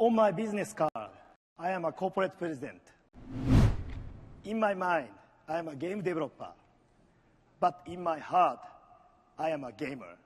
On my business card, I am a corporate president. In my mind, I am a game developer. But in my heart, I am a gamer.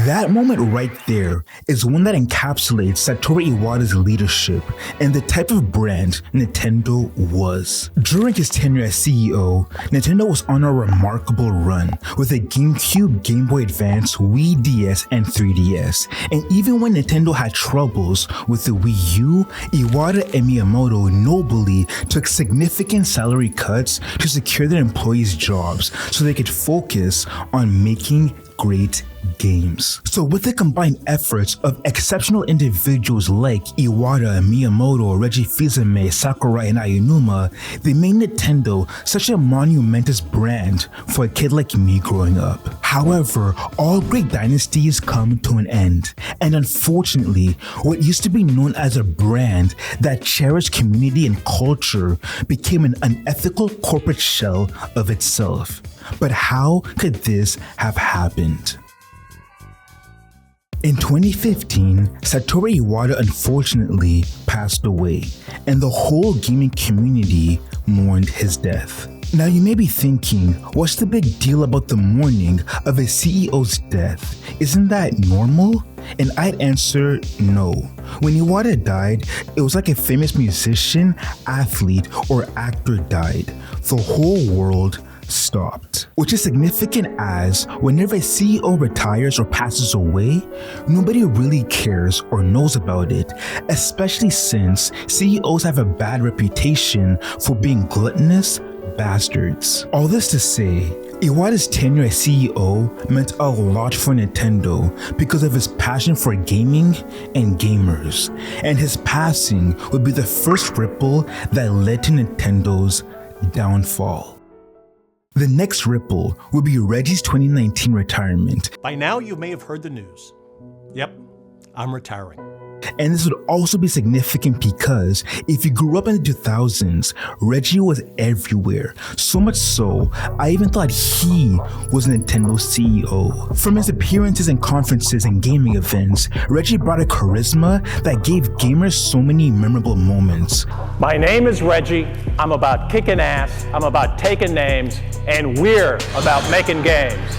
That moment right there is one that encapsulates Satoru Iwata's leadership and the type of brand Nintendo was. During his tenure as CEO, Nintendo was on a remarkable run with the Gamecube, Gameboy Advance, Wii DS, and 3DS. And even when Nintendo had troubles with the Wii U, Iwata and Miyamoto nobly took significant salary cuts to secure their employees' jobs so they could focus on making great games. So with the combined efforts of exceptional individuals like Iwata, Miyamoto, Reggie Fils-Aime, Sakurai and Aonuma, they made Nintendo such a momentous brand for a kid like me growing up. However, all great dynasties come to an end, and unfortunately, what used to be known as a brand that cherished community and culture became an unethical corporate shell of itself. But how could this have happened? In 2015, Satoru Iwata unfortunately passed away, and the whole gaming community mourned his death. Now you may be thinking, what's the big deal about the mourning of a CEO's death? Isn't that normal? And I'd answer no. When Iwata died, it was like a famous musician, athlete, or actor died. The whole world stopped. Which is significant as whenever a CEO retires or passes away, nobody really cares or knows about it, especially since CEOs have a bad reputation for being gluttonous bastards. All this to say, Iwata's tenure as CEO meant a lot for Nintendo because of his passion for gaming and gamers, and his passing would be the first ripple that led to Nintendo's downfall. The next ripple will be Reggie's 2019 retirement. By now, you may have heard the news. Yep, I'm retiring. And this would also be significant because if you grew up in the 2000s, Reggie was everywhere. So much so, I even thought he was Nintendo's CEO. From his appearances in conferences and gaming events, Reggie brought a charisma that gave gamers so many memorable moments. My name is Reggie. I'm about kicking ass, I'm about taking names, and we're about making games.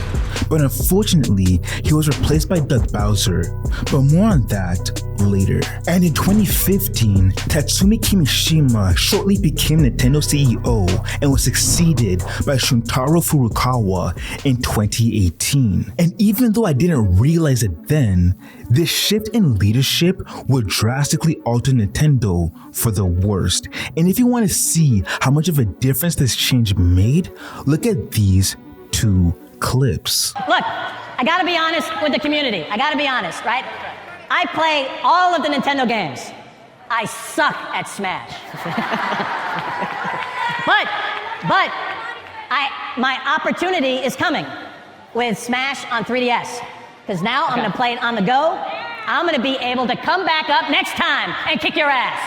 But unfortunately, he was replaced by Doug Bowser, but more on that later. And in 2015, Tatsumi Kimishima shortly became Nintendo CEO and was succeeded by Shuntaro Furukawa in 2018. And even though I didn't realize it then, this shift in leadership would drastically alter Nintendo for the worst. And if you want to see how much of a difference this change made, look at these two clips. Look, I gotta be honest with the community. I gotta be honest, right? I play all of the Nintendo games. I suck at Smash. but my opportunity is coming with Smash on 3DS. Because now I'm gonna play it on the go. I'm gonna be able to come back up next time and kick your ass.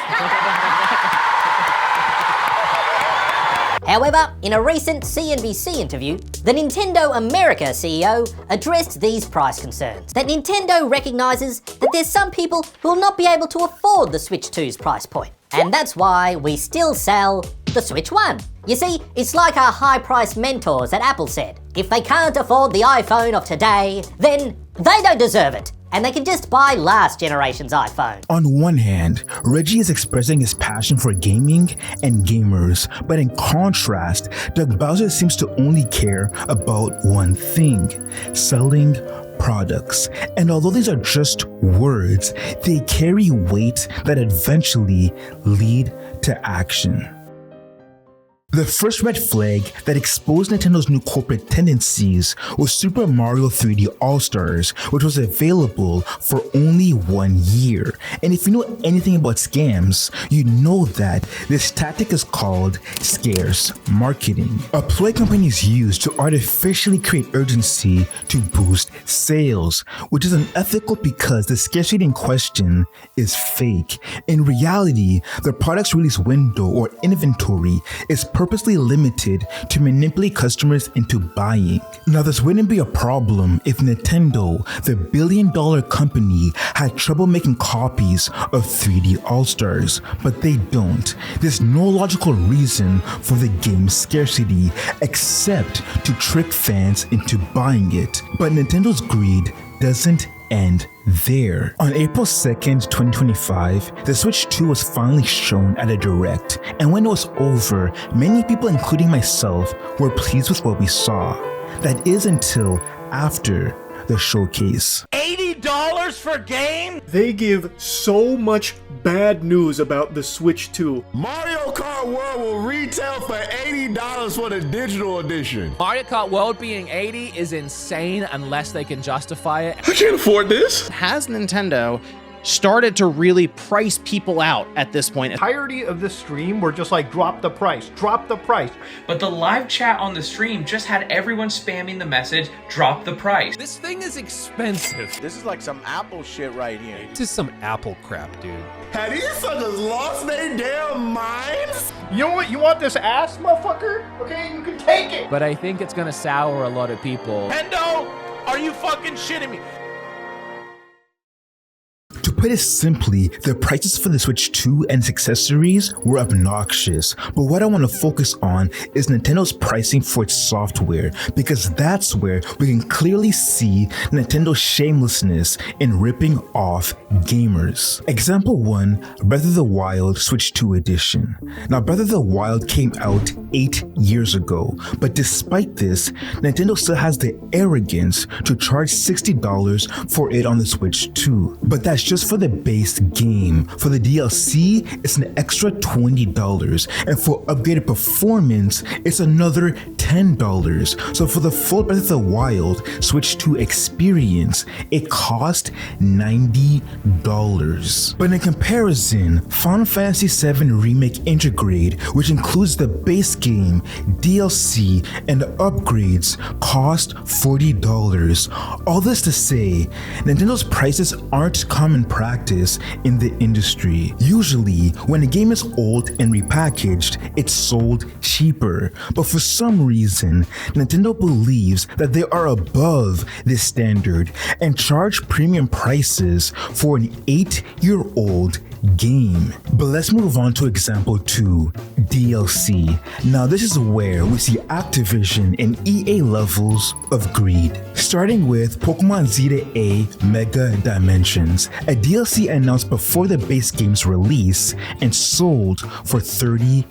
However, in a recent CNBC interview, the Nintendo America CEO addressed these price concerns. That Nintendo recognizes that there's some people who will not be able to afford the Switch 2's price point. And that's why we still sell the Switch 1. You see, it's like our high-priced mentors at Apple said. If they can't afford the iPhone of today, then they don't deserve it. And they can just buy last generation's iPhone. On one hand, Reggie is expressing his passion for gaming and gamers, but in contrast, Doug Bowser seems to only care about one thing: selling products. And although these are just words, they carry weight that eventually lead to action. The first red flag that exposed Nintendo's new corporate tendencies was Super Mario 3D All-Stars, which was available for only 1 year. And if you know anything about scams, you know that this tactic is called scarce marketing. A ploy companies use to artificially create urgency to boost sales, which is unethical because the scarcity in question is fake. In reality, the product's release window or inventory is perfect purposely limited to manipulate customers into buying. Now, this wouldn't be a problem if Nintendo, the billion-dollar company, had trouble making copies of 3D All-Stars, but they don't. There's no logical reason for the game's scarcity except to trick fans into buying it. But Nintendo's greed doesn't end there. On April 2nd, 2025, the Switch 2 was finally shown at a Direct, and when it was over, many people, including myself, were pleased with what we saw. That is until after the showcase. $80 for game? They give so much bad news about the Switch 2. Mario Kart World will retail for $80 for the digital edition. Mario Kart World being $80 is insane unless they can justify it. I can't afford this. Has Nintendo started to really price people out at this point? The entirety of the stream were just like, drop the price, drop the price. But the live chat on the stream just had everyone spamming the message, drop the price. This thing is expensive. This is like some Apple shit right here. This is some Apple crap, dude. Have these suckers lost their damn minds? You know what? You want this ass, motherfucker? Okay, you can take it. But I think it's gonna sour a lot of people. Nintendo, are you fucking shitting me? To put it simply, the prices for the Switch 2 and its accessories were obnoxious, but what I want to focus on is Nintendo's pricing for its software, because that's where we can clearly see Nintendo's shamelessness in ripping off gamers. Example 1, Breath of the Wild Switch 2 Edition. Now, Breath of the Wild came out 8 years ago, but despite this, Nintendo still has the arrogance to charge $60 for it on the Switch 2. But that's just for the base game. For the DLC, it's an extra $20, and for upgraded performance, it's another $10. So for the full Breath of the Wild Switch 2 experience, it cost $90. But in comparison, Final Fantasy VII Remake Intergrade, which includes the base game, DLC, and upgrades, cost $40. All this to say, Nintendo's prices aren't common practice in the industry. Usually, when a game is old and repackaged, it's sold cheaper. But for some reason, Nintendo believes that they are above this standard and charge premium prices for an 8-year-old game. But let's move on to example 2, DLC. Now this is where we see Activision and EA levels of greed. Starting with Pokemon Zeta A Mega Dimensions, a DLC announced before the base game's release and sold for $30.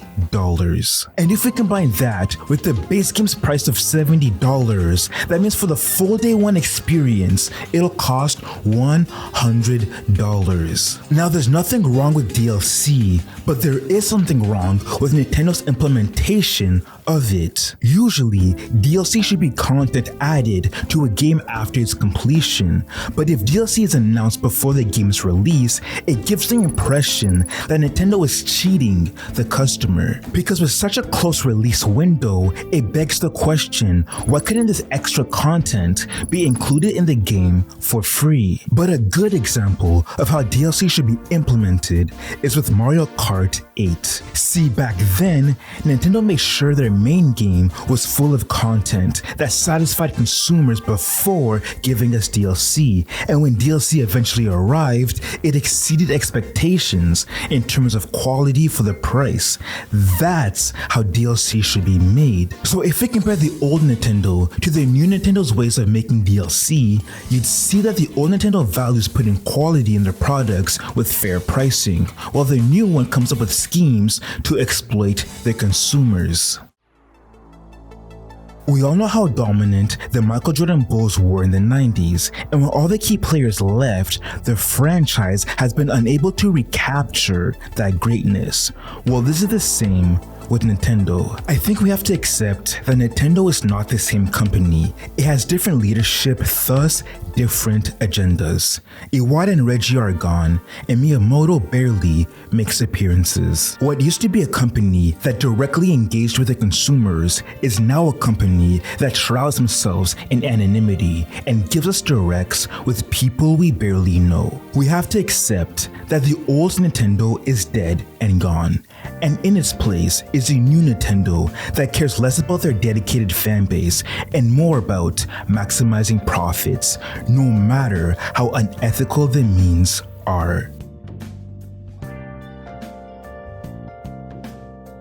And if we combine that with the base game's price of $70, that means for the full day one experience, it'll cost $100. Now there's nothing wrong with DLC, but there is something wrong with Nintendo's implementation of it. Usually, DLC should be content added to a game after its completion, but if DLC is announced before the game's release, it gives the impression that Nintendo is cheating the customer. Because with such a close release window, it begs the question, why couldn't this extra content be included in the game for free? But a good example of how DLC should be implemented is with Mario Kart 8. See, back then, Nintendo made sure their main game was full of content that satisfied consumers before giving us DLC, and when DLC eventually arrived, it exceeded expectations in terms of quality for the price. That's how DLC should be made. So if we compare the old Nintendo to the new Nintendo's ways of making DLC, you'd see that the old Nintendo values putting quality in their products with fair pricing, while the new one comes up with schemes to exploit the consumers. We all know how dominant the Michael Jordan Bulls were in the 90s, and when all the key players left, the franchise has been unable to recapture that greatness. Well, this is the same with Nintendo. I think we have to accept that Nintendo is not the same company. It has different leadership, thus different agendas. Iwata and Reggie are gone, and Miyamoto barely makes appearances. What used to be a company that directly engaged with the consumers is now a company that shrouds themselves in anonymity and gives us directs with people we barely know. We have to accept that the old Nintendo is dead and gone, And in its place is a new Nintendo that cares less about their dedicated fan base and more about maximizing profits, no matter how unethical the means are.